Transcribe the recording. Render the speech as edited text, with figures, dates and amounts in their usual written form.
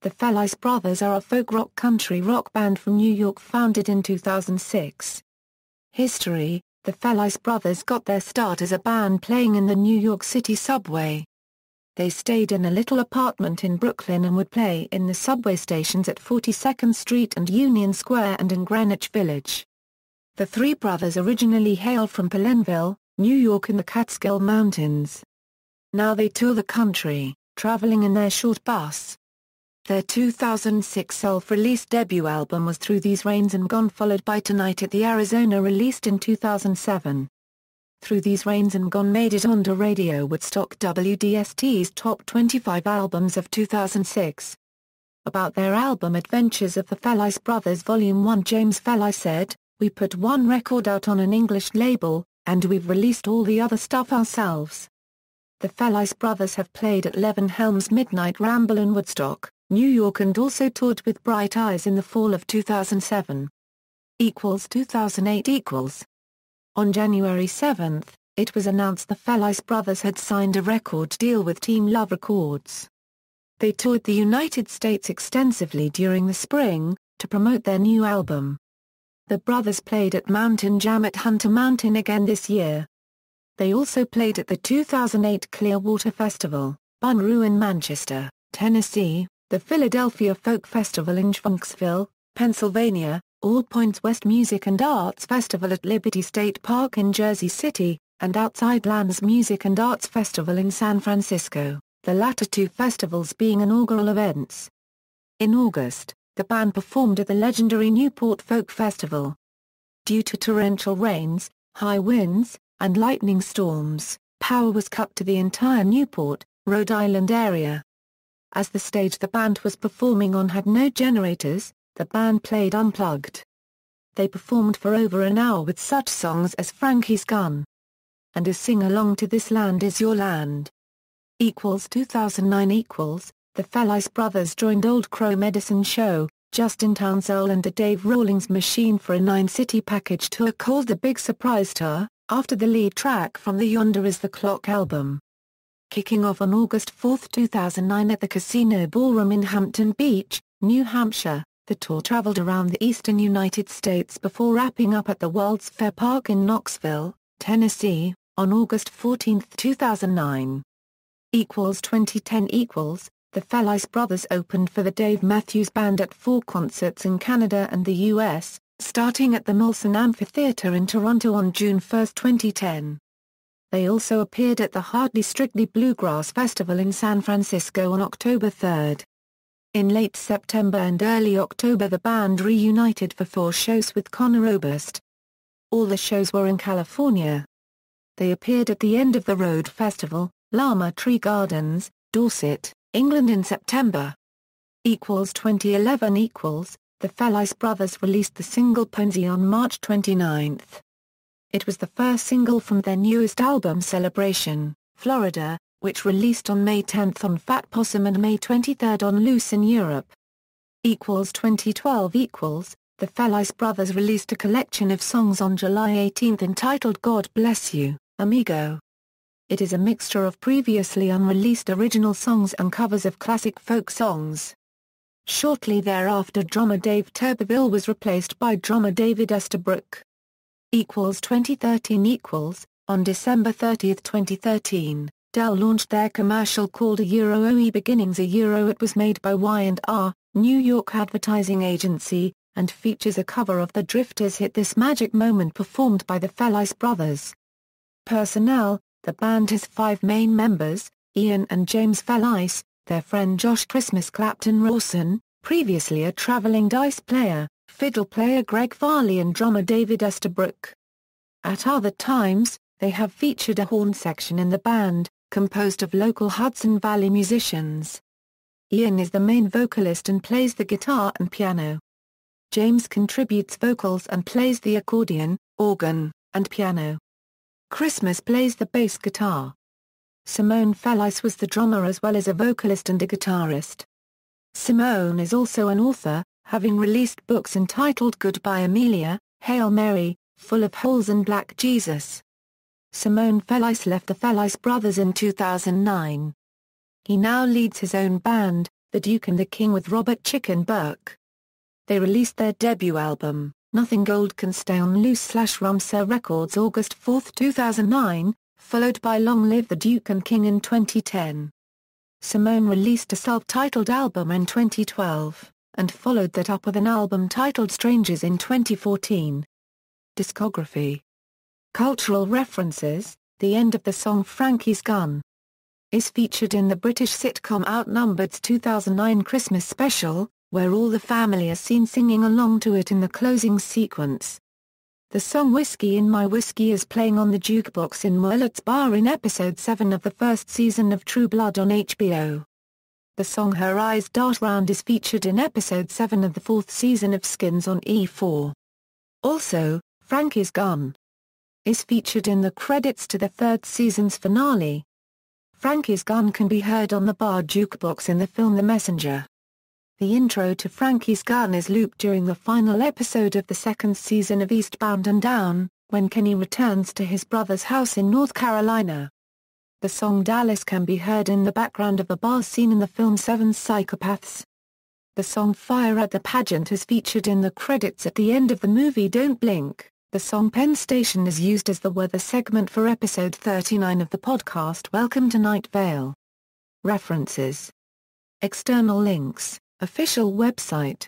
The Felice Brothers are a folk rock country rock band from New York founded in 2006. History: The Felice Brothers got their start as a band playing in the New York City subway. They stayed in a little apartment in Brooklyn and would play in the subway stations at 42nd Street and Union Square and in Greenwich Village. The three brothers originally hail from Palenville, New York in the Catskill Mountains. Now they tour the country, traveling in their short bus. Their 2006 self-released debut album was Through These Rains and Gone, followed by Tonight at the Arizona, released in 2007. Through These Rains and Gone made it onto Radio Woodstock WDST's Top 25 Albums of 2006. About their album Adventures of the Felice Brothers Volume 1, James Felice said, "We put one record out on an English label, and we've released all the other stuff ourselves." The Felice Brothers have played at Levin Helm's Midnight Ramble in Woodstock, New York, and also toured with Bright Eyes in the fall of 2007. 2008 On January 7, it was announced the Felice Brothers had signed a record deal with Team Love Records. They toured the United States extensively during the spring, to promote their new album. The brothers played at Mountain Jam at Hunter Mountain again this year. They also played at the 2008 Clearwater Festival, Bonnaroo in Manchester, Tennessee, the Philadelphia Folk Festival in Schwanksville, Pennsylvania, All Points West Music and Arts Festival at Liberty State Park in Jersey City, and Outside Lands Music and Arts Festival in San Francisco, the latter two festivals being inaugural events. In August, the band performed at the legendary Newport Folk Festival. Due to torrential rains, high winds, and lightning storms, power was cut to the entire Newport, Rhode Island area. As the stage the band was performing on had no generators, the band played unplugged. They performed for over an hour with such songs as Frankie's Gun and a sing-along to This Land Is Your Land. 2009 The Felice Brothers joined Old Crow Medicine Show, Justin Townsend and a Dave Rawlings Machine for a 9-city package tour called The Big Surprise Tour, after the lead track from the Yonder Is the Clock album. Kicking off on August 4, 2009 at the Casino Ballroom in Hampton Beach, New Hampshire, the tour traveled around the eastern United States before wrapping up at the World's Fair Park in Knoxville, Tennessee, on August 14, 2009. 2010 The Felice Brothers opened for the Dave Matthews Band at 4 concerts in Canada and the U.S., starting at the Molson Amphitheatre in Toronto on June 1, 2010. They also appeared at the Hardly Strictly Bluegrass Festival in San Francisco on October 3. In late September and early October the band reunited for 4 shows with Conor Oberst. All the shows were in California. They appeared at the End of the Road Festival, Lama Tree Gardens, Dorset, England in September. 2011 The Felice Brothers released the single Ponzi on March 29. It was the first single from their newest album Celebration, Florida, which released on May 10 on Fat Possum and May 23 on Loose in Europe. 2012 The Felice Brothers released a collection of songs on July 18 entitled God Bless You, Amigo. It is a mixture of previously unreleased original songs and covers of classic folk songs. Shortly thereafter drummer Dave Turbeville was replaced by drummer David Estabrook. 2013 On December 30, 2013, Dell launched their commercial called A Euro OE Beginnings. A Euro it was made by Y&R, New York advertising agency, and features a cover of the Drifters' hit This Magic Moment performed by the Felice Brothers. Personnel: the band has 5 main members, Ian and James Felice, their friend Josh Christmas Clapton Rawson, previously a traveling dice player, fiddle player Greg Farley and drummer David Estabrook. At other times, they have featured a horn section in the band, composed of local Hudson Valley musicians. Ian is the main vocalist and plays the guitar and piano. James contributes vocals and plays the accordion, organ, and piano. Christmas plays the bass guitar. Simone Felice was the drummer as well as a vocalist and a guitarist. Simone is also an author, having released books entitled Goodbye Amelia, Hail Mary, Full of Holes and Black Jesus. Simone Felice left the Felice Brothers in 2009. He now leads his own band, The Duke and the King with Robert Chicken Burke. They released their debut album, Nothing Gold Can Stay on Loose/Rumsar Records August 4, 2009, followed by Long Live the Duke and King in 2010. Simone released a self-titled album in 2012, and followed that up with an album titled Strangers in 2014. Discography. Cultural references. The end of the song Frankie's Gun is featured in the British sitcom Outnumbered's 2009 Christmas special, where all the family are seen singing along to it in the closing sequence. The song Whiskey in My Whiskey is playing on the jukebox in Moelet's Bar in episode 7 of the first season of True Blood on HBO. The song Her Eyes Dart Round is featured in episode 7 of the fourth season of Skins on E4. Also, Frankie's Gun is featured in the credits to the third season's finale. Frankie's Gun can be heard on the bar jukebox in the film The Messenger. The intro to Frankie's Gun is looped during the final episode of the second season of Eastbound and Down, when Kenny returns to his brother's house in North Carolina. The song Dallas can be heard in the background of a bar scene in the film Seven Psychopaths. The song Fire at the Pageant is featured in the credits at the end of the movie Don't Blink. The song Penn Station is used as the weather segment for episode 39 of the podcast Welcome to Night Vale. References. External links. Official website.